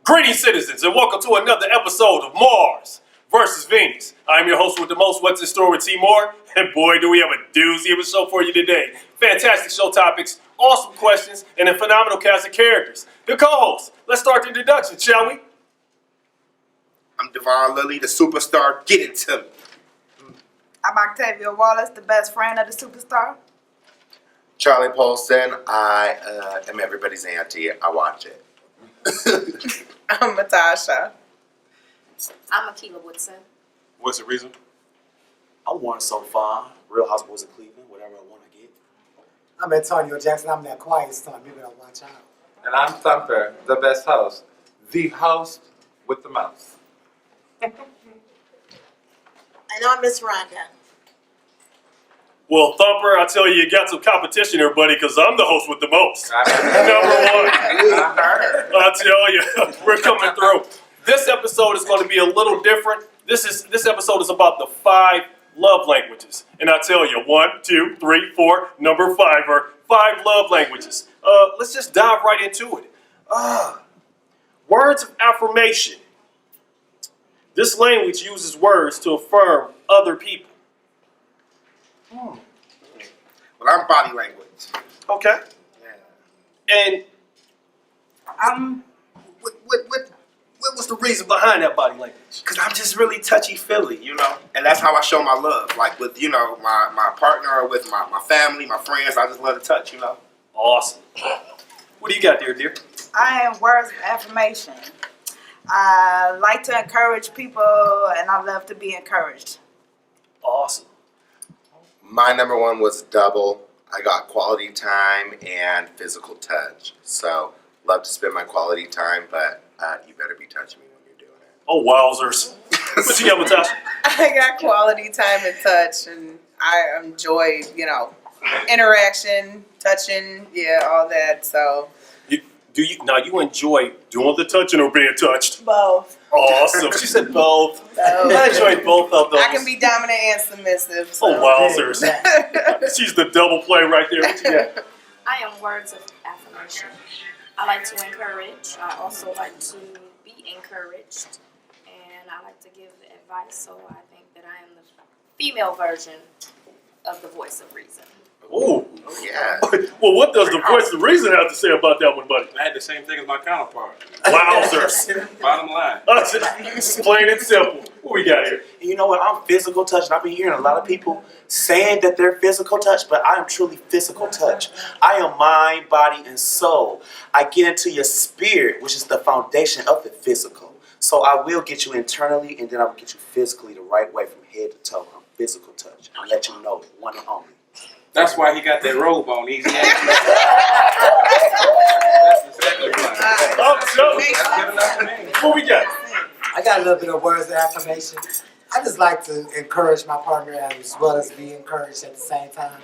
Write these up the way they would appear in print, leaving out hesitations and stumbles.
Greetings, citizens, and welcome to another episode of Marz versus Venus. I'm your host with the most, What's in Store with T-Moore, and boy, do we have a doozy of a show for you today. Fantastic show topics, awesome questions, and a phenomenal cast of characters. The co-hosts, let's start the introduction, shall we? I'm Devon Lilly, the superstar. Get it to me. I'm Octavia Wallace, the best friend of the superstar. Charlie Paulson, I am everybody's auntie. I watch it. I'm Natasha. I'm Akilah Woodson. What's the reason? I won so far. Real Housewives of Cleveland, whatever I want to get. I'm Antonio Jackson. I'm that quiet son. Maybe I'll watch out. And I'm Thumper, the best host. The host with the mouse. And I'm Miss Rhonda. Well, Thumper, I tell you, you got some competition here, buddy, because I'm the host with the most. Number one. I tell you, we're coming through. This episode is going to be a little different. This episode is about the 5 love languages. And I tell you, 1, 2, 3, 4, number 5 are 5 love languages. Let's just dive right into it. Words of affirmation. This language uses words to affirm other people. Well, I'm body language. Okay. Yeah. And what was the reason behind that body language? Because I'm just really touchy-feely, you know? And that's how I show my love. Like with, you know, my partner or with my family, my friends. I just love to touch, you know? Awesome. What do you got there, dear? I am words of affirmation. I like to encourage people, and I love to be encouraged. Awesome. My number 1 was double. I got quality time and physical touch. So, love to spend my quality time, but you better be touching me when you're doing it. Oh, wowzers. What you got, Natasha? I got quality time and touch, and I enjoy, interaction, touching, all that. So, You enjoy doing the touching or being touched? both. Awesome. She said both. I enjoy both of those. I can be dominant and submissive. So. Oh, wowzers. She's the double play right there. What you got? I am words of affirmation. I like to encourage. I also like to be encouraged. And I like to give advice. So I think that I am the female version of the voice of reason. Ooh. Yeah. Well, what does the voice of reason have to say about that one, buddy? I had the same thing as my counterpart. Wowzers. Bottom line. It's plain and simple. What we got here? And you know what? I'm physical touch, and I've been hearing a lot of people saying that they're physical touch, but I am truly physical touch. I am mind, body, and soul. I get into your spirit, which is the foundation of the physical. So I will get you internally, and then I will get you physically the right way from head to toe. I'm physical touch. I'll let you know, one and only. That's why he got that robe on. He's That's exactly right. I'm telling you. That's good enough for me. What we got? I got a little bit of words of affirmation. I just like to encourage my partner as well as be encouraged at the same time.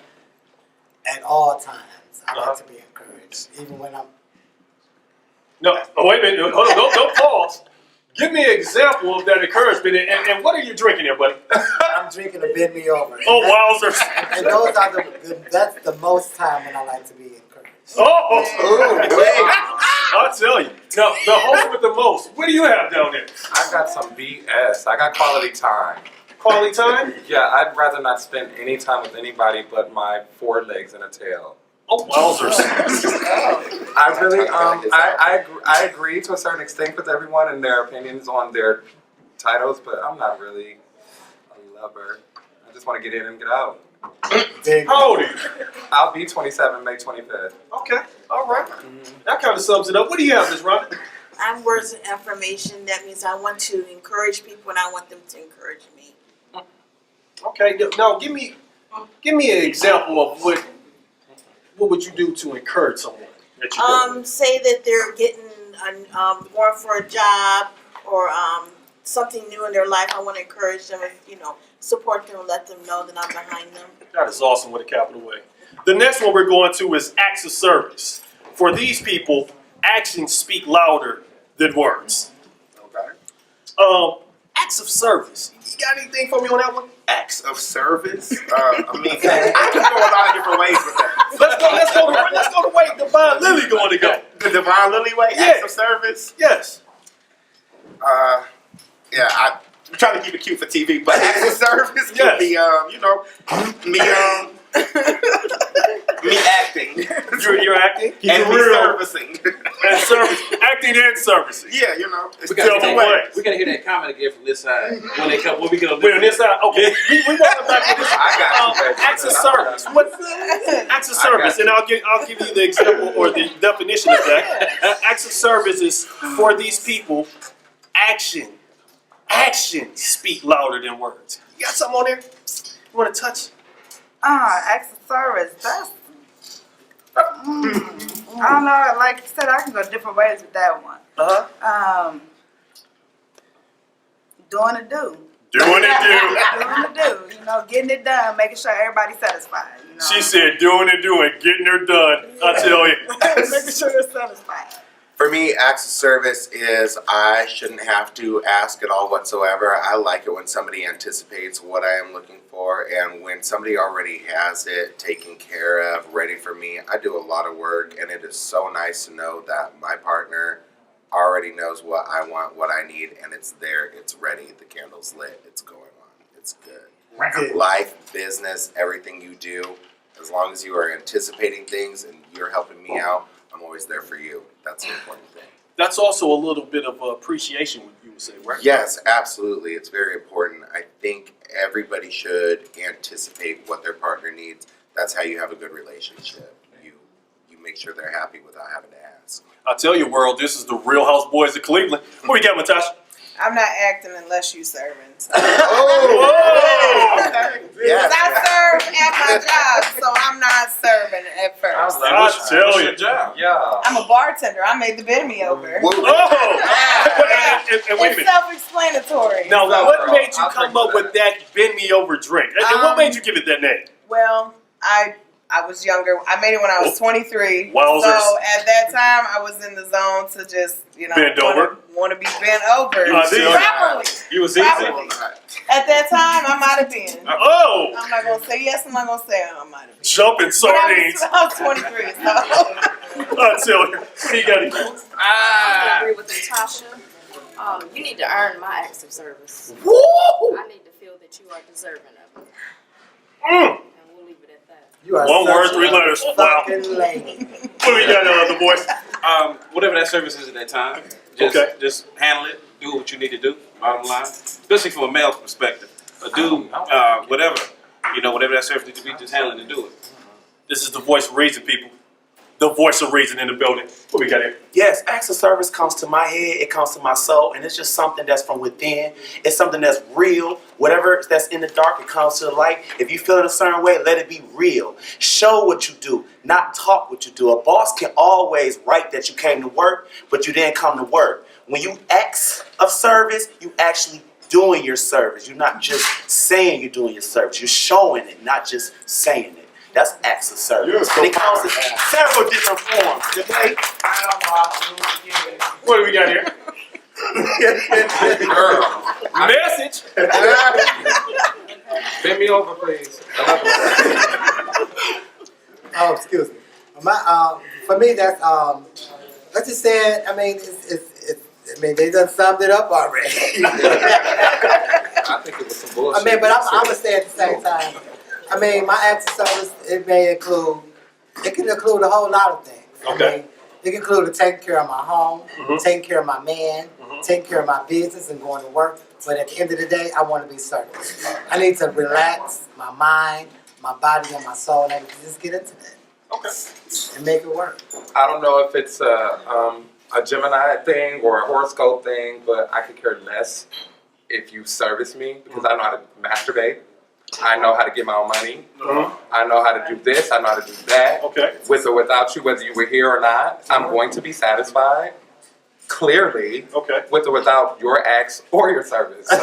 At all times, I like to be encouraged, even when I'm. No, wait a minute. Hold on. Don't pause. Give me an example of that encouragement. And what are you drinking there, buddy? I'm drinking a bend me over. Oh, wowzers. And those are that's the most time when I like to be encouraged. Oh, I'll tell you. Now, the host with the most. What do you have down there? I got some BS. I got quality time. Quality time? Yeah, I'd rather not spend any time with anybody but my 4 legs and a tail. Oh, wowzers. I really, I agree to a certain extent with everyone and their opinions on their titles, but I'm not really a lover. I just want to get in and get out. How old are you? I'll be 27 May 25th. Okay, all right. That kind of sums it up. What do you have, Ms. Rhonda? I'm words of affirmation. That means I want to encourage people and I want them to encourage me. Okay, now give me an example of what would you do to encourage someone that you Say that they're getting going for a job or something new in their life. I want to encourage them and support them and let them know that I'm behind them. That is awesome with a capital A. The next one we're going to is acts of service. For these people, actions speak louder than words. Okay. Acts of service. You got anything for me on that one? Acts of service? I can go a lot of different ways with that. Let's go the way Divine Lily going to go. The Divine Lily way? Yeah. Acts of service? Yes. Yeah, I'm trying to keep it cute for TV, but acts of service could be, me acting You're acting? and me servicing. And service, acting and servicing. Yeah, it's We gotta, double way. way. we gotta hear that comment again from this side. When we get on Wait, on this side? Okay. we want back to this. I got you, baby. Acts of service. What? Acts of service, and I'll give you the example or the definition of that. Acts of service is for these people. Actions speak louder than words. You got something on there? You want to touch? Acts of service. That's. I don't know. Like you said, I can go different ways with that one. Doing the do. Doing it, Doing the do. Getting it done, making sure everybody's satisfied. She said, doing it, getting her done. I tell you. making sure they're satisfied. For me, acts of service is I shouldn't have to ask at all whatsoever. I like it when somebody anticipates what I am looking for, and when somebody already has it taken care of, ready for me. I do a lot of work, and it is so nice to know that my partner already knows what I want, what I need, and it's there, it's ready, the candle's lit, it's going on, it's good. Life, business, everything you do, as long as you are anticipating things and you're helping me out, I'm always there for you. That's the important thing. That's also a little bit of appreciation, you would say, right? Yes, absolutely. It's very important. I think everybody should anticipate what their partner needs. That's how you have a good relationship. You make sure they're happy without having to ask. I tell you, world, this is the Real House Boys of Cleveland. What we got, Matasha? I'm not acting unless you serving. So. Yes. I serve at my job, so I'm not serving at first. I tell you. job? Yeah. I'm a bartender. I made the bend me over. And wait a It's minute. self-explanatory. Now, So, what girl, made you I'll come drink up for with that bend me over drink? And what made you give it that name? Well, I was younger. I made it when I was 23. Wowzers. So at that time, I was in the zone to just, Bend over. want to be bent over I see. properly. You was easy. Properly. At that time, I might have been. Oh, I'm not gonna say yes. I'm not gonna say I might have been. jumping But sardines. I was 23. So. I tell you. What do you got to do? I agree with Natasha. You need to earn my acts of service. Woo! I need to feel that you are deserving of it. And we'll leave it at that. You are One word, such 3 a letters. Wow. fucking lady. What do we got, the boys? Whatever that service is at that time, just handle it, do what you need to do, bottom line. Especially from a male perspective. A dude, whatever that service needs to be, just handle it and do it. This is the voice of reason, people. The voice of reason in the building. What we got here? Yes, acts of service comes to my head, it comes to my soul, and it's just something that's from within. It's something that's real. Whatever that's in the dark, it comes to the light. If you feel it a certain way, let it be real. Show what you do, not talk what you do. A boss can always write that you came to work, but you didn't come to work. When you acts of service, you actually doing your service. You're not just saying you're doing your service. You're showing it, not just saying it. That's acts of service. But it comes in several different forms, okay? What do we got here? Girl. Message. Bend me over, please. Oh, excuse me. For me, that's let's just say it. I mean, they done summed it up already. I think it was some bullshit. I mean, but I'm gonna say at the same time. I mean, my acts of service, it can include a whole lot of things. Okay. I mean, it can include taking care of my home, taking care of my man, taking care of my business and going to work. But at the end of the day, I want to be service. I need to relax my mind, my body, and my soul, and I can just get into that. Okay. And make it work. I don't know if it's a Gemini thing or a horoscope thing, but I could care less if you service me because I know how to masturbate. I know how to get my own money. I know how to do this. I know how to do that. Okay. With or without you, whether you were here or not, I'm going to be satisfied. Clearly, Okay. with or without your acts or your service. So, I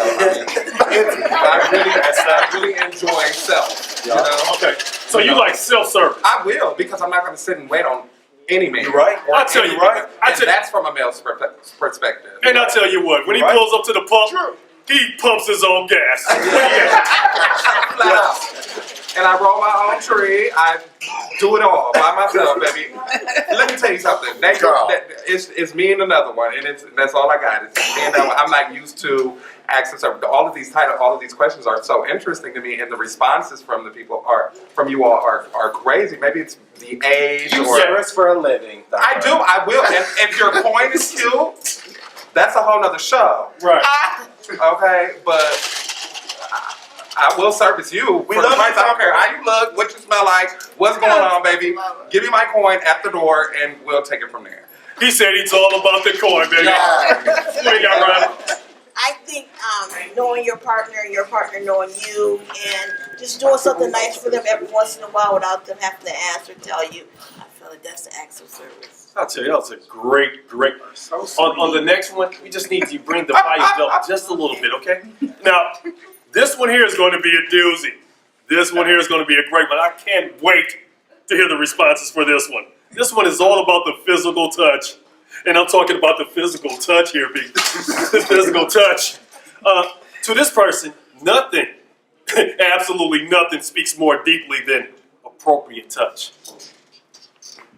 really enjoy self. You know? Okay. So you like self-service? I will because I'm not going to sit and wait on any man. You're right. Or I'll tell you what. And that's from a male's perspective. And I'll tell you what. When he pulls up to the pump, he pumps his own gas. Flat out. and I roll my own tree. I do it all by myself, baby. Let me tell you something. It's me and another one, and that's all I got. It's me and that one. I'm not used to asking service. All of these questions are so interesting to me, and the responses from the people from you all are crazy. Maybe it's the age You or service for a living. I do. I will. And if your coin is cute, that's a whole nother show. Right. Okay, but I will service you. We For the love price. you, I don't care how you look, what you smell like, what's going on, baby. Give me my coin at the door, and we'll take it from there. He said it's all about the coin, baby. Yeah. What you got, Ryan? I think knowing your partner and your partner knowing you and just doing something nice for them every once in a while without them having to ask or tell you, I feel like that's the acts of service. I'll tell you, that was a great. On the next one, we just need to bring the volume up just a little bit, okay? Now, this one here is going to be a doozy. This one here is going to be a great one. I can't wait to hear the responses for this one. This one is all about the physical touch. And I'm talking about the physical touch here, B. The physical touch. To this person, nothing, absolutely nothing speaks more deeply than appropriate touch.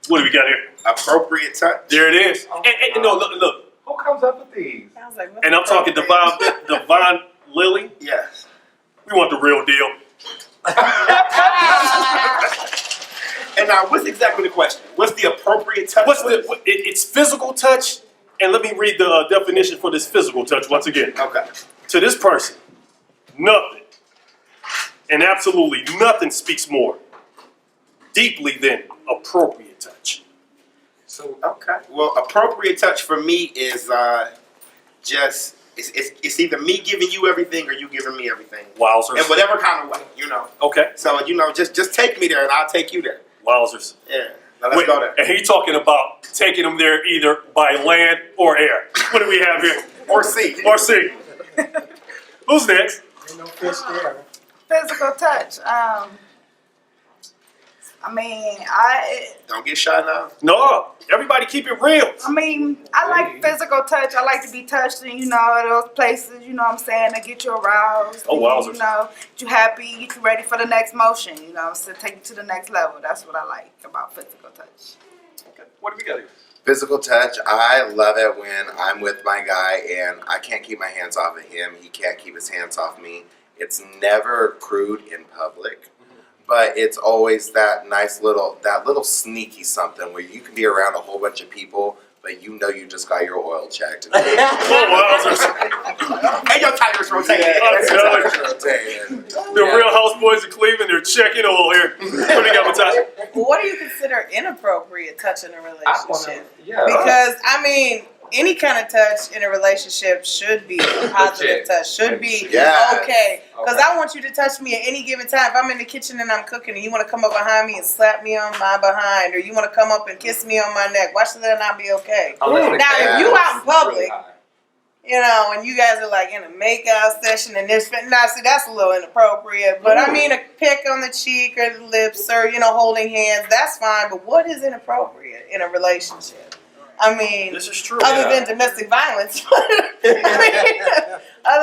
What do we got here? Appropriate touch. There it is. And no, look. Who comes up with these? I was like, And I'm talking Divine Lily. Yes. We want the real deal. And now, what's exactly the question? What's the appropriate touch? It's physical touch, and let me read the definition for this physical touch once again. Okay. To this person, nothing, and absolutely nothing speaks more deeply than appropriate touch. So okay. Well, appropriate touch for me is just it's either me giving you everything or you giving me everything. Wowzers. In whatever kind of way, you know. Okay. So just take me there and I'll take you there. Wowzers. Yeah. Now let's go there. And he's talking about taking them there either by land or air. What do we have here? Or sea. Or sea. Who's next? Ain't no fish there. Physical touch. Don't get shy now. No, everybody keep it real. I like physical touch. I like to be touched in, those places, you know what I'm saying, to get you aroused. Oh, wowzers. Get you happy, get you ready for the next motion, so take you to the next level. That's what I like about physical touch. Okay. What do we got here? Physical touch, I love it when I'm with my guy and I can't keep my hands off of him. He can't keep his hands off me. It's never crude in public, but it's always that little sneaky something where you can be around a whole bunch of people, but you just got your oil checked. Oh, wowzers. And your timer's rotating. The Real Houseboys of Cleveland, they're checking oil here. What do you got, Natasha? what do you consider inappropriate touch in a relationship? Yeah. Because any kind of touch in a relationship should be positive touch, should be okay. Because I want you to touch me at any given time. If I'm in the kitchen and I'm cooking and you want to come up behind me and slap me on my behind, or you want to come up and kiss me on my neck, why should that not be okay? Now, if you out in public, and you guys are like in a makeout session and there's that's a little inappropriate. But a peck on the cheek or the lips or holding hands, that's fine. But what is inappropriate in a relationship? This is true. Other than domestic violence. Other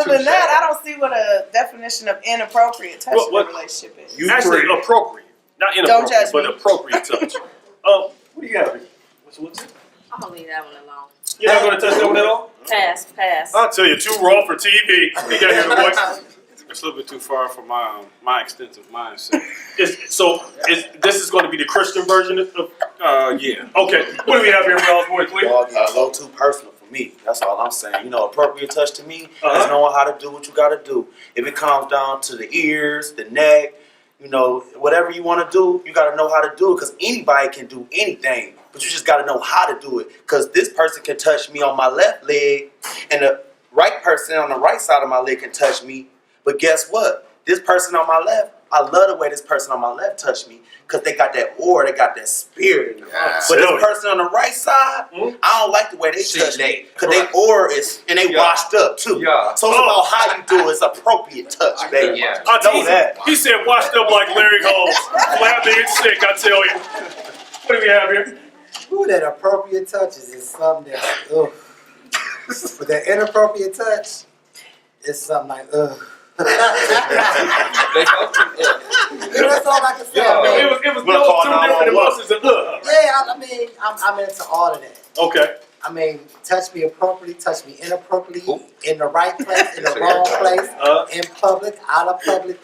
than that, I don't see what a definition of inappropriate touch in a relationship is. Actually, appropriate. Not Don't inappropriate, judge but me. appropriate touch. What do you got here? What's it? I'm gonna leave that one alone. You're not going to touch that one at all? Pass. I'll tell you, too raw for TV. You got to hear the voice. It's a little bit too far for my extensive mindset. This is going to be the Christian version of Yeah. Okay. What do we have here, Houseboy Cleveland? Well, a little too personal for me. That's all I'm saying. Appropriate touch to me is knowing how to do what you got to do. If it comes down to the ears, the neck, whatever you want to do, you got to know how to do it because anybody can do anything. But you just got to know how to do it because this person can touch me on my left leg and the right person on the right side of my leg can touch me. But guess what? This person on my left, I love the way this person on my left touched me because they got that aura, they got that spirit in them. But this person on the right side, I don't like the way they touch me because they aura is, and they washed up too. Yeah. So it's about how you do it. It's appropriate touch, baby. Yeah. I know that. He said washed up like Larry Holmes. Laughing and sick, I tell you. What do we have here? Ooh, that appropriate touch is something that's, ugh. But that inappropriate touch is something like, ugh. They go to That's all I can say. Yeah. I mean, It was We'll those call two different 911. emotions. And, yeah, I mean, I'm into all of that. okay. I mean, touch me appropriately, touch me inappropriately, in the right place, in the wrong place, in public, out of public.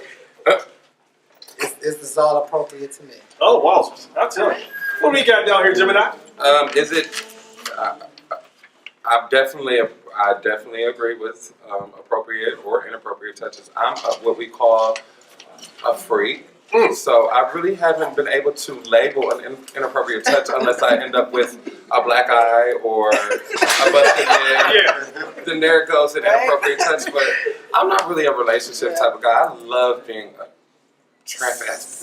It's all appropriate to me. Oh, wow. I tell you. What do we got down here, Gemini? Is it? I definitely agree with appropriate or inappropriate touches. I'm what we call a freak. So I really haven't been able to label an inappropriate touch unless I end up with a black eye or a busted lip. Yeah. Then there goes an inappropriate touch. But I'm not really a relationship type of guy. I love being a tramp ass.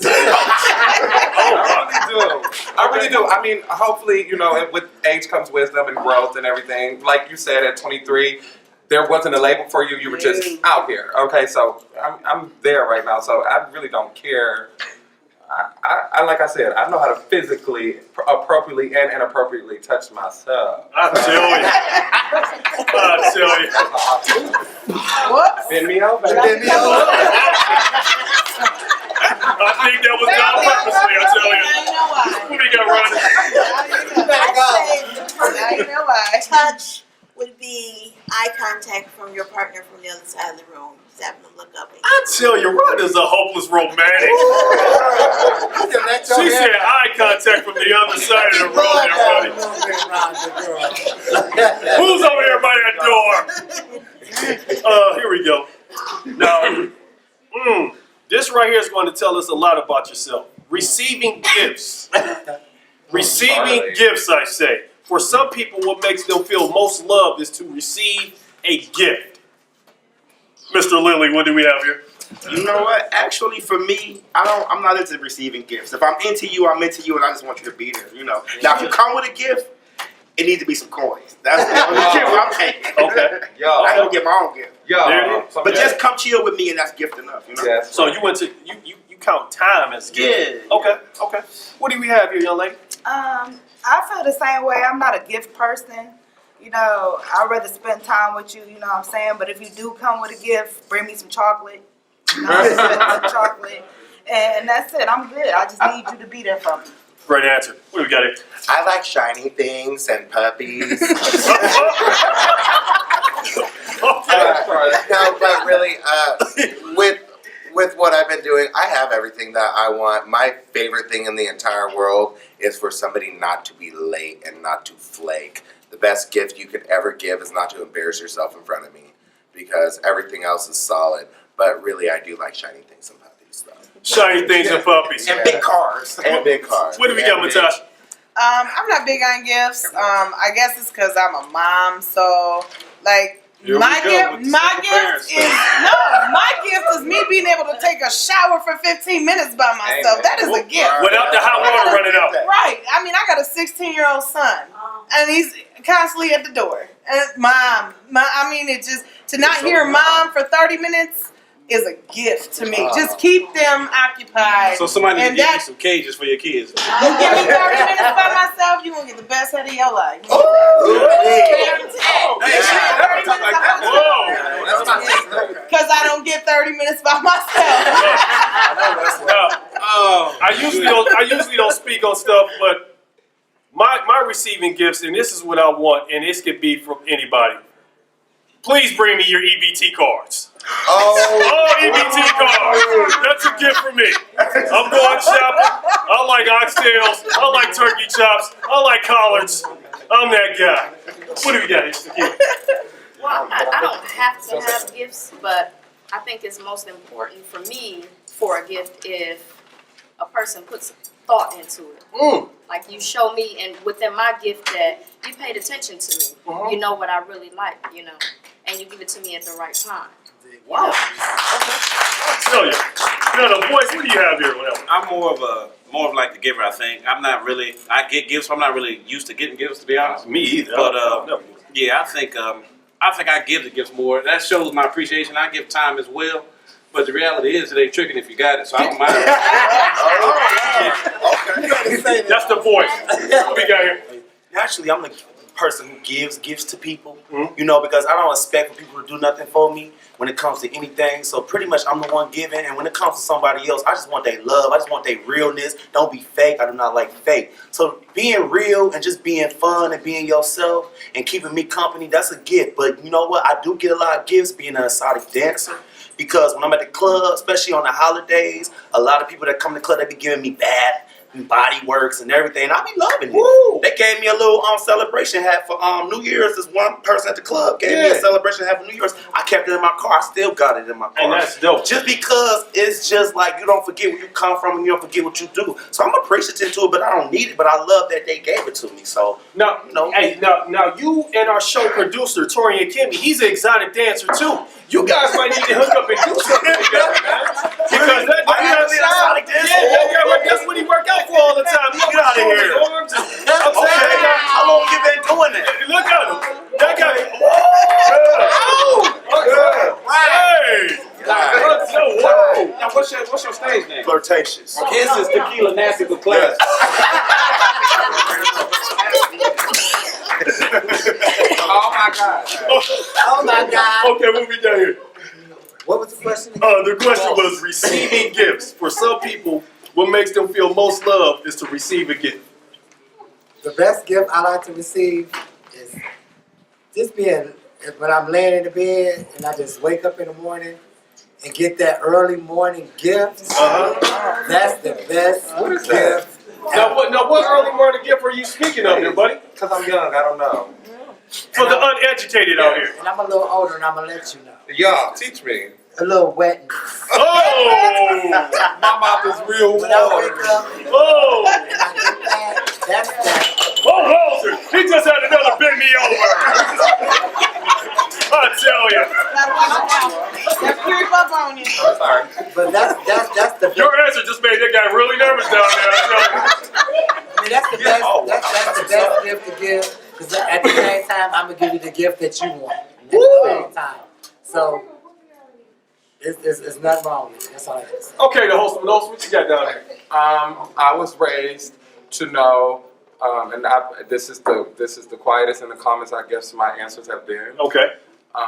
I really do. I mean, hopefully, you know, with age comes wisdom and growth and everything. Like you said, at 23, there wasn't a label for you. You were just out here. Okay, so I'm there right now. So I really don't care. I like I said, I know how to physically, appropriately, and inappropriately touch myself. I tell you. What? Bend me over. I think that was done purposely, I tell you. Now you know why. What do you got, Ronnie? Now you know why. Touch would be eye contact from your partner from the other side of the room. Just having them look up at you. I tell you, Rhonda's a hopeless romantic. She said eye contact from the other side of the room there, buddy. Who's over there by that door? Here we go. Now, this right here is going to tell us a lot about yourself. Receiving gifts. Receiving gifts, I say. For some people, what makes them feel most loved is to receive a gift. Mr. Lilly, what do we have here? You know what? Actually, for me, I'm not into receiving gifts. If I'm into you, I'm into you, and I just want you to be there. You know. Now, if you come with a gift, it needs to be some coins. That's the only gift I'm taking. Okay. Yo. I don't get my own gift. Yo. But just come chill with me, and that's gift enough. You know. Yes. So you went to you count time as gift. Yeah. Okay. What do we have here, young lady? I feel the same way. I'm not a gift person. You know, I'd rather spend time with you, you know what I'm saying? But if you do come with a gift, bring me some chocolate. You know, some chocolate. And that's it. I'm good. I just need you to be there for me. Great answer. What do we got here? I like shiny things and puppies. No, but really, with what I've been doing, I have everything that I want. My favorite thing in the entire world is for somebody not to be late and not to flake. The best gift you could ever give is not to embarrass yourself in front of me, because everything else is solid. But really, I do like shiny things and puppies, though. Shiny things and puppies. And big cars. And big cars. What do we got, Matasha? I'm not big on gifts. I guess it's because I'm a mom, so like Here my we go gift, with the my single parents gift is my gift is me being able to take a shower for 15 minutes by myself. That is a gift. Without the hot water running out. Right. I mean, I got a 16-year-old son, and he's constantly at the door. And mom, I mean, it just to not hear mom for 30 minutes is a gift to me. Just keep them occupied. So somebody need to And give you that- some cages for your kids. You give me 30 minutes by myself, you gonna get the best out of your life. Because I don't get 30 minutes by myself. I usually don't speak on stuff, but my receiving gifts, and this is what I want, and this could be from anybody. Please bring me your EBT cards. Oh, EBT cards. That's a gift for me. I'm going shopping. I like oxtails. I like turkey chops. I like collards. I'm that guy. What do we got here? Well, I don't have to have gifts, but I think it's most important for me for a gift if a person puts thought into it. Like you show me, and within my gift that you paid attention to me. You know what I really like, you know, and you give it to me at the right time. Wow. I'll tell you. No, boys, what do you have here? Whatever. I'm more of like the giver. I think I get gifts. I'm not really used to getting gifts, to be honest. Me either. But yeah, I think I give the gifts more. That shows my appreciation. I give time as well. But the reality is, it ain't tricking if you got it, so I don't mind. That's the voice. What we got here? Actually, I'm the person who gives gifts to people, you know, because I don't expect for people to do nothing for me when it comes to anything. So pretty much I'm the one giving, and when it comes to somebody else, I just want their love. I just want their realness. Don't be fake. I do not like fake. So being real and just being fun and being yourself and keeping me company, that's a gift. But you know what? I do get a lot of gifts being an exotic dancer. Because when I'm at the club, especially on the holidays, a lot of people that come to the club, they be giving me bath and body works and everything. And I be loving it. Woo. They gave me a little celebration hat for New Year's. This one person at the club gave me a celebration hat for New Year's. I kept it in my car. I still got it in my car. And that's dope. Just because it's just like you don't forget where you come from and you don't forget what you do. So I'm appreciative to it, but I don't need it. But I love that they gave it to me. So now, hey, now you and our show producer Tori and Kimmy, he's an exotic dancer too. You guys might need to hook up and do something together, man. Because that's what he work out for all the time. He Get out of here. Okay, how long you been doing that? Look at him. That guy. Hey. Now, what's your stage name? Flirtatious. His is Tequila Nasty with Class. Oh my God. Oh my God. Okay, what we done here? What was the question? The question was receiving gifts. For some people, what makes them feel most loved is to receive a gift. The best gift I like to receive is just being, when I'm laying in the bed and I just wake up in the morning and get that early morning gift. That's the best gift. Now, what early morning gift are you speaking of here, buddy? Because I'm young, I don't know. For the uneducated out here. And I'm a little older and I'm going to let you know. Y'all, teach me. A little wetness. Oh! My mouth is real When I wake water. up Oh! and I get that, that's that. Oh, Walter! He just had another bend me over. I tell you. That creep up on you. I'm sorry. But that's the best. Your answer just made that guy really nervous down there. I tell you. I mean, that's the best. That's the best gift to give. Because at the same time, I'm gonna give you the gift that you want. At the same time, so it's nothing wrong with it. That's all I can say. Okay, the host, what you got down there? I was raised to know, this is the quietest and the calmest I guess my answers have been. Okay.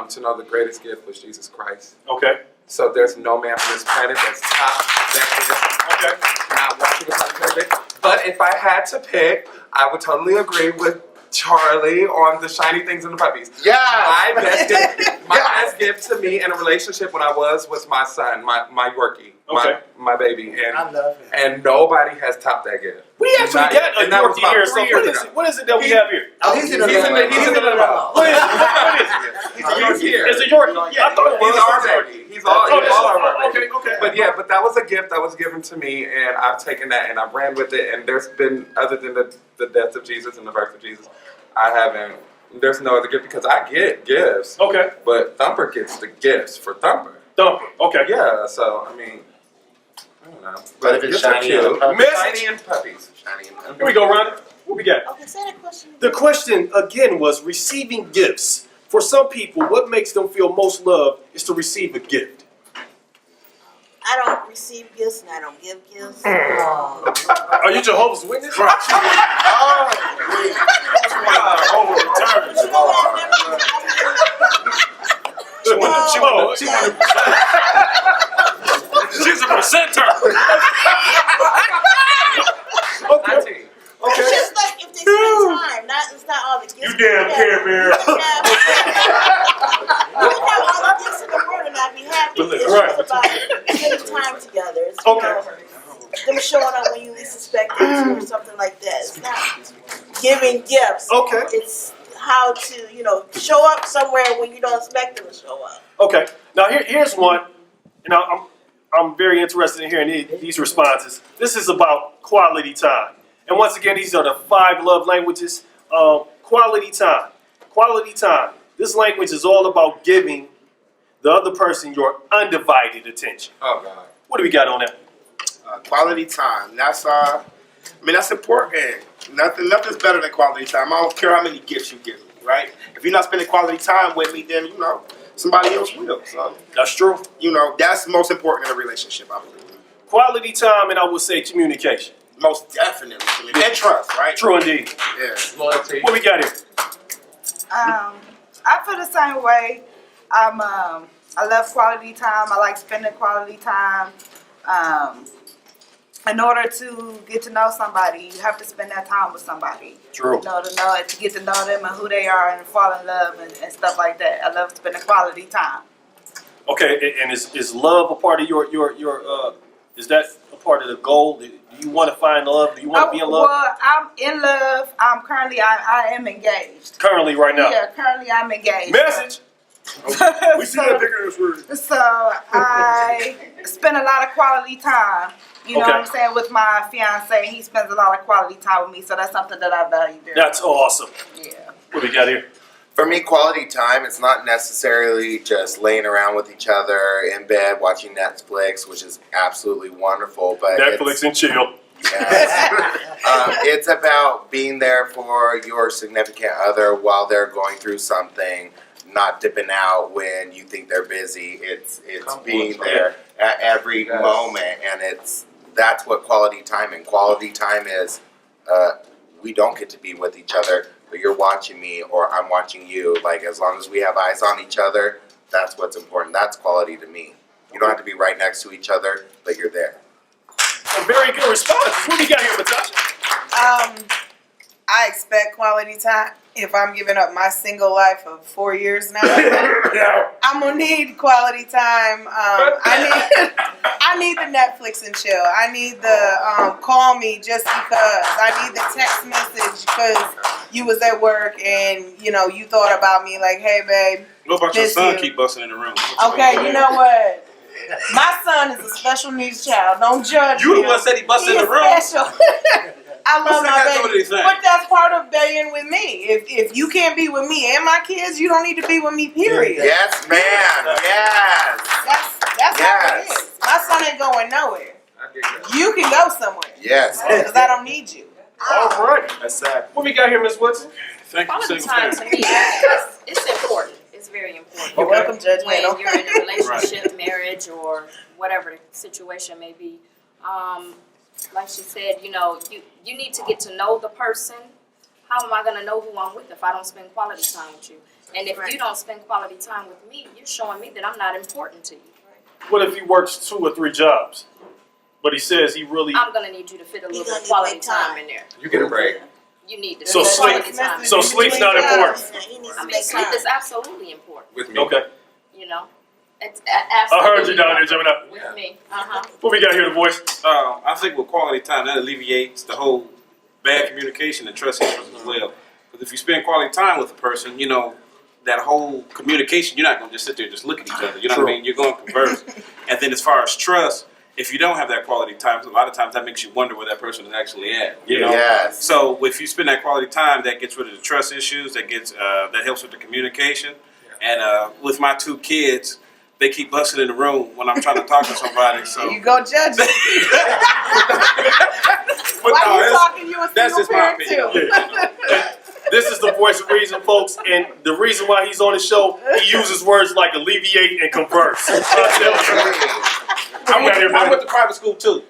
To know the greatest gift was Jesus Christ. Okay. So there's no man on this planet that's top that gift. Okay. Not one people top perfect. But if I had to pick, I would totally agree with Charlie on the shiny things and the puppies. Yeah. My best gift to me in a relationship when I was my son, my Yorkie, my baby, I love it. and nobody has topped that gift. We actually got a Yorkie here. So what is it that we have here? Oh, he's in the He's in the limo. What is it? He's here. It's a Yorkie. I thought it was He's our baby. He's all our baby. Okay. But that was a gift that was given to me, and I've taken that and I've ran with it. And there's been, other than the death of Jesus and the birth of Jesus, there's no other gift because I get gifts. Okay. But Thumper gets the gifts for Thumper. Thumper. Okay. Yeah, so, I mean, I don't know. But if it's shiny and puppies. Shiny and puppies. Here we go, Ron. What we got? Okay, say that question. The question again was receiving gifts. For some people, what makes them feel most loved is to receive a gift. I don't receive gifts and I don't give gifts. Are you Jehovah's Witness? You know what? She's a presenter. Okay. It's just like if they spend time, it's not all the gifts. You damn Care Bear. You can have all the gifts in the world and not be happy. It's just about spending time together. It's, you know, them showing up when you least expect it to or something like that. It's not giving gifts. Okay. It's how to, show up somewhere when you don't expect them to show up. Okay. Now here's one, and I'm very interested in hearing these responses. This is about quality time. And once again, these are the 5 love languages. Quality time. Quality time. This language is all about giving the other person your undivided attention. Oh, God. What do we got on that? Quality time. That's that's important. Nothing's better than quality time. I don't care how many gifts you give me, right? If you're not spending quality time with me, then somebody else will. So That's true. that's most important in a relationship, I believe. Quality time, and I would say communication. Most definitely. And trust, right? True indeed. Yeah. Loyalty. What we got here? I feel the same way. I love quality time. I like spending quality time. In order to get to know somebody, you have to spend that time with somebody. True. To get to know them and who they are and fall in love and stuff like that. I love spending quality time. Okay, and is love a part of your is that a part of the goal? Do you want to find love? Do you want to be in love? Well, I'm in love. I'm currently, I am engaged. Currently, right now. Yeah, currently I'm engaged. Message. We see that picture in this room. So I spend a lot of quality time, you know Okay. what I'm saying, with my fiance. He spends a lot of quality time with me, so that's something that I value very That's awesome. much. Yeah. What do we got here? For me, quality time is not necessarily just laying around with each other in bed watching Netflix, which is absolutely wonderful. But Netflix and chill. Yes. It's about being there for your significant other while they're going through something, not dipping out when you think they're busy. It's being there at every moment, and that's what quality time is. Quality time is we don't get to be with each other, but you're watching me or I'm watching you. Like, as long as we have eyes on each other, that's what's important. That's quality to me. You don't have to be right next to each other, but you're there. A very good response. What do you got here, Natasha? I expect quality time. If I'm giving up my single life of 4 years now, I'm gonna need quality time. I need the Netflix and chill. I need the call me just because. I need the text message because you was at work and you thought about me like, hey babe. What about your miss son you. keep busting in the room? Okay, you know what? My son is a special needs child. Don't judge You him. the one said he busted He in is the room. special. I love What's that my got to do with baby, anything? but that's part of being with me. If you can't be with me and my kids, you don't need to be with me. Period. Yes, ma'am. Yes. That's how it is. My son ain't going nowhere. You can go somewhere Yes. because I don't need you. All right. That's sad. What we got here, Miss Woodson? Thank you, Quality single time parent. to me, it's important. It's very important. You're welcome, judgmental. When you're in a relationship, marriage, or whatever the situation may be. Like she said, you need to get to know the person. How am I going to know who I'm with if I don't spend quality time with you? And if you don't spend quality time with me, you're showing me that I'm not important to you. What if he works 2 or 3 jobs, but he says he really? I'm going to need you to fit a little You bit of gotta quality make time. time in there. You get a break. You need to So spend sleep- quality time. So sleep's not important. He needs I to mean, make sleep time. is absolutely important. With me. Okay. It's I absolutely heard you down there, Gemini. with me. What we got here, the voice? I think with quality time, that alleviates the whole bad communication and trust issues as well. Because if you spend quality time with a person, that whole communication, you're not going to just sit there and just look at each other. You know what I mean? You're going to converse. And then as far as trust, if you don't have that quality time, a lot of times that makes you wonder where that person is actually at. You know? Yes. So if you spend that quality time, that gets rid of the trust issues. That helps with the communication. And with my 2 kids, they keep busting in the room when I'm trying to talk to somebody. So You go judge me. But Why no, you it's- talking? You a that's single just my parent opinion. too. This is the voice of reason, folks, and the reason why he's on the show, he uses words like alleviate and converse. I went to private school too.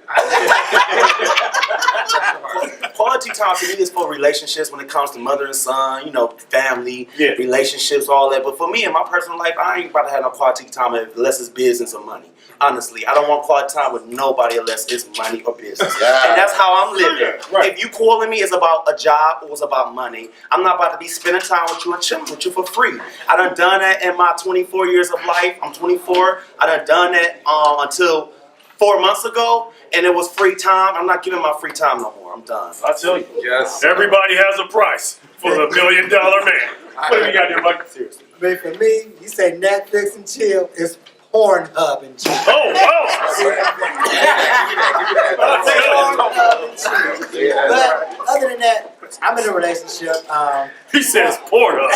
Quality time to me is for relationships when it comes to mother and son, family, Yeah. relationships, all that. But for me in my personal life, I ain't about to have no quality time unless it's business or money. Honestly, I don't want quality time with nobody unless it's money or business. Yeah. And that's how I'm living. Right. If you calling me is about a job or it's about money, I'm not about to be spending time with you and chilling with you for free. I done that in my 24 years of life. I'm 24. I done that until 4 months ago, and it was free time. I'm not giving my free time no more. I'm done. I tell you, Yes. everybody has a price for the $1 million man. What do you got there, Mike? Seriously. I mean, for me, you say Netflix and chill, it's Pornhub and chill. Oh, But other than that, I'm in a relationship. he says Pornhub.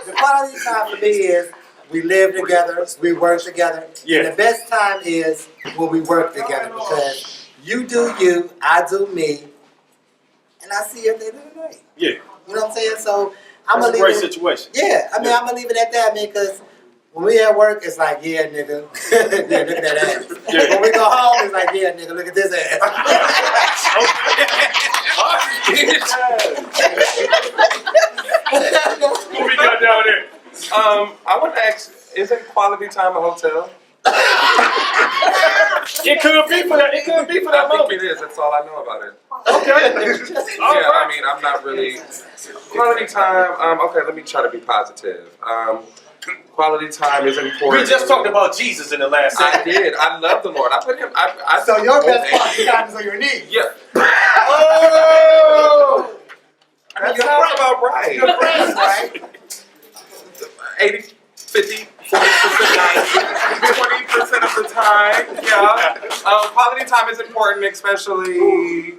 The quality time for me is we live together, we work together. Yeah. And the best time is when we work together because you do you, I do me, and I see you at the end of the night. Yeah, You know what I'm saying? So I'm that's a gonna great leave it. situation. Yeah, I mean, I'm gonna leave it at that, because when we at work, it's like, yeah, nigga, yeah, look at that ass. Yeah. When we go home, it's like, yeah, nigga, look at this ass. I want to ask, isn't quality time a hotel? It could be for that. It could be for that I think moment. it is. That's all I know about it. Okay. All Yeah, right. I mean, I'm not really quality time. Okay, let me try to be positive. Quality time is important. We just talked about Jesus in the last I segment. did. I love the Lord. I put him. I So your best okay. quality time is on your knees. Yeah. Oh! That sounds about right. Your friends, right? 80, 50, 40%, 20% of the time. Yeah. Quality time is important, especially.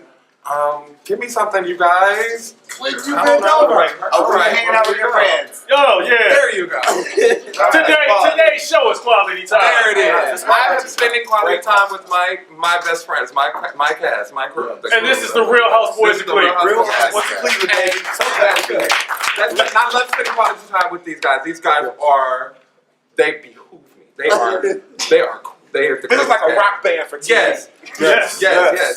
Give me something, you guys. When you I bend don't know. over. All right, hanging out with your friends. Oh yeah. There you go. Today's show is quality time. There it is. I am spending quality time with my best friends, my cast, my crew. And this is the Real Houseboys of Cleveland. Real Houseboys of Cleveland. And so glad to be here. I love spending quality time with these guys. These guys they behoove me. They are cool. They are the This is like a coolest rock band for TV. Yes,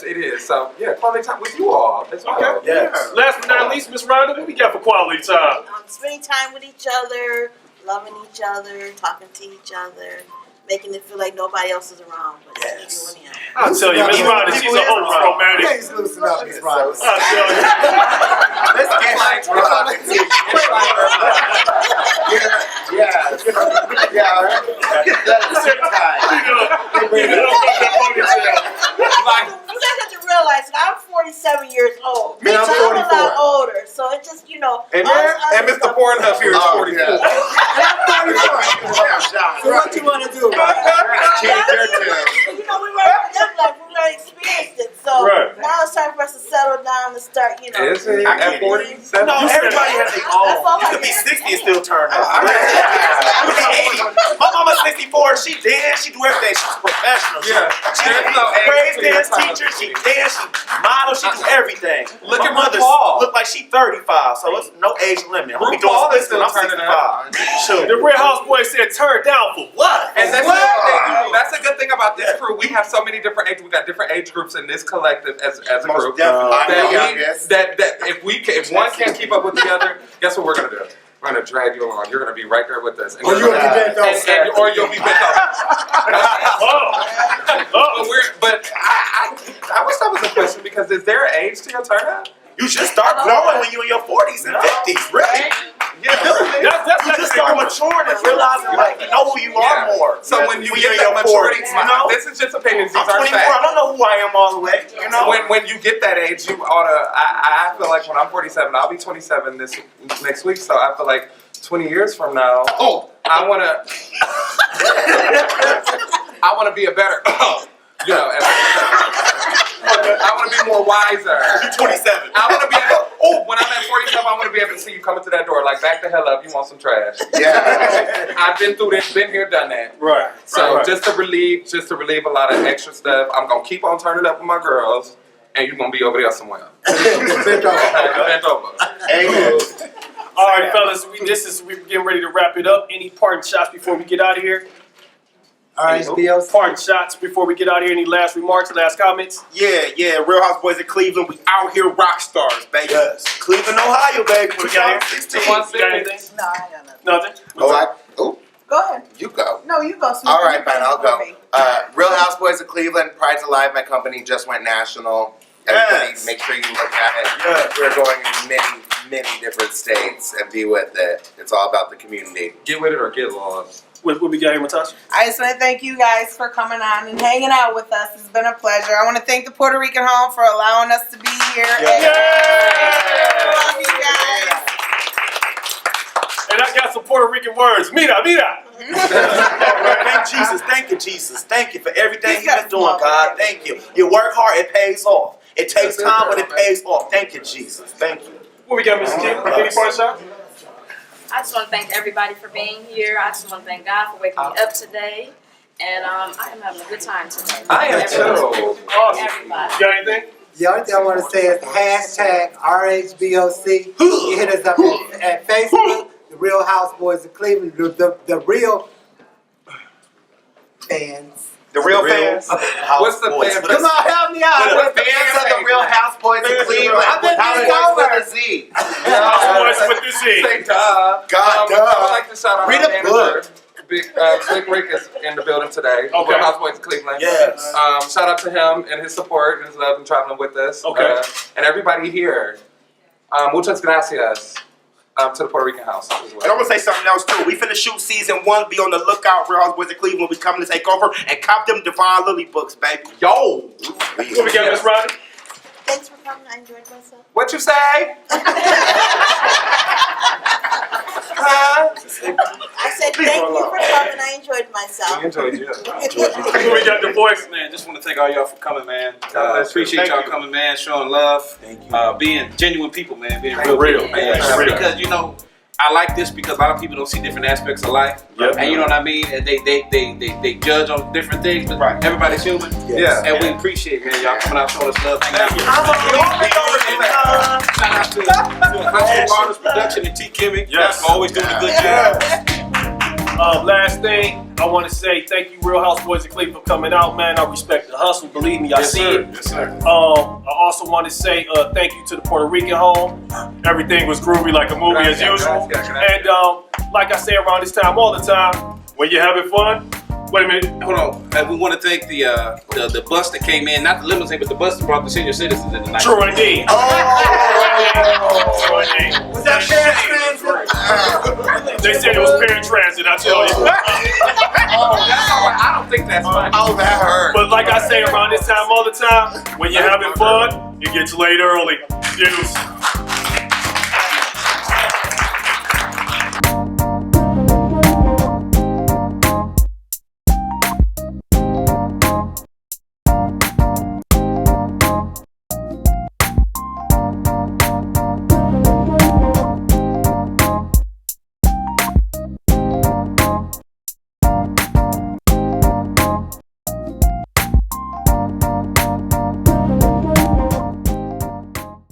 it is. So yeah, quality time with you all as well. Okay. Yes. Last but not least, Miss Rhonda, what we got for quality time? Spending time with each other, loving each other, talking to each other, making it feel like nobody else is around, but Yes. you and him. I'll tell you, Miss Rhonda, she's an ultra romantic. Please loosen up, Miss Roberts. I'll tell you. Let's get Like, Yeah. That's the time. You guys have to realize that I'm 47 years old. Me, I'm so I'm a 44. lot older, so it's just, And Mr. Pornhub here is 44. So what you want to do about it? Change your tune. we already experienced it, so Right. now it's time for us to settle down and start, Is it at 47? No, everybody has their That's all own. I You could be get. 60 and still turn up. You could be 80. My mama's 64. She dance. She do everything. She's a professional. Yeah. She's There's no a praise age to your dance time. teacher. She dance. She model. She do everything. Look My at mother RuPaul. look like she 35, so it's no age limit. I'm gonna be doing RuPaul is this till still I'm turning up. 65. Sure. The Real Houseboy said, "Turn down for what?" And that's a good thing about this crew. We have so many different ages. We got different age groups in this collective as a Most group. definitely. I'm the That youngest. if one can't keep up with the other, guess what we're gonna do? We're gonna drag you along. You're gonna be right there with us. And Or you'll be bent over. or you'll be bent over. Oh, But I wish that was a question because is there an age to your turn up? You should start growing when you're in your 40s and 50s, really. Yeah. that's You just start maturing and realizing, like, you know who you are more. So when you When get you're that in your maturity, 40s, you know? this is just opinions. These I'm aren't 24. I facts. don't know who I am all the way. You know. When you get that age, you ought to. I feel like when I'm 47, I'll be 27 this next week. So I feel like 20 years from now, I wanna be a better. I want to be more wiser. You're 27. I want to be able, when I'm at 47, I want to be able to see you coming to that door, like, back the hell up, you want some trash. Yeah. I've been through this, been here, done that. right. So right. just to relieve a lot of extra stuff, I'm going to keep on turning up with my girls, and you're going to be over there somewhere. Bent over. Bent over. Amen. All right, fellas, we're getting ready to wrap it up. Any parting shots before we get out of here? RHBOC. Parting shots before we get out of here. Any last remarks, last comments? Yeah, Real Houseboys of Cleveland. We out here rock stars, baby. Yes. Cleveland, Ohio, baby. What we got here? 2016. You got anything? No, I got nothing. Nothing? Go ahead. You go. No, you go. Smith. All right, fine, I'll go. Me. Real Houseboys of Cleveland, Pride's Alive, my company just went national. Everybody, Yes. make sure you look at it. Yes. We're going in many different states and be with it. It's all about the community. Get with it or get lost. What we got here, Matasha? I just want to thank you guys for coming on and hanging out with us. It's been a pleasure. I want to thank the Puerto Rican Home for allowing us to be here. Yeah. Love you guys. And I got some Puerto Rican words. Mira. Thank Jesus. Thank you, Jesus. Thank you for everything He's you've been doing, got God. Thank you. You work hard, it pays off. It takes time, but it pays off. Thank you, Jesus. Thank you. What we got, Mr. King? Any parting shots? I just want to thank everybody for being here. I just want to thank God for waking me up today. And I am having a good time today. I am too. Awesome. Everybody. You got anything? The only thing I want to say is hashtag RHBOC. You hit us up at Facebook, the Real Houseboys of Cleveland, the real fans The real fans. What's the fan? Come on, help me out. What The fans of the Real Houseboys of Cleveland. I've been Houseboys with a Z. Housewives with the Z. Say duh. God, duh. I would like to shout out Read our a manager. Big Slick Rick is in the building today. Okay. Real Houseboys of Cleveland. Yes. Shout out to him and his support and his love and traveling with us. Okay. And everybody here. Muchas gracias. To the Puerto Rican house as And well. I'm gonna say something else too. We finna shoot season 1. Be on the lookout. Real Houseboys of Cleveland. We coming to take over and cop them Divine Lily books, baby. Yo! What we got, Miss Rodney? Thanks for coming. I enjoyed myself. What you say? Huh? I said thank you for coming. I enjoyed myself. We enjoyed you. What we got, the voice? Man, just want to thank all y'all for coming, man. God bless you. Appreciate Thank y'all you. coming, man. Showing love. Thank you. Being genuine people, man. Being For real. people, man. For real. Because you know, I like this because a lot of people don't see different aspects of life. Yep. And you know what I mean? And they judge on different things, but Right. everybody's human. Yeah. And we appreciate, man, y'all coming out showing us love. Thank you. I'm Shout out to Hostal Marz Production and T. Kimmy. Yes. For always doing a good job. Last thing, I want to say thank you, Real Houseboys of Cleveland, for coming out, man. I respect the hustle. Believe me, I Yes, see sir. it. Yes, sir. I also want to say thank you to the Puerto Rican home. Everything was groovy like a movie as usual. And like I say around this time all the time, when you're having fun, wait a minute. Hold on. We want to thank the bus that came in, not the limousine, but the bus that brought the senior citizens in tonight. True indeed. True indeed. Was that transit? They said it was paratransit, I tell you. Oh, that's all right. I don't think that's funny. Oh, that hurt. But like I say around this time all the time, when you're having fun, it gets late early. Deuce.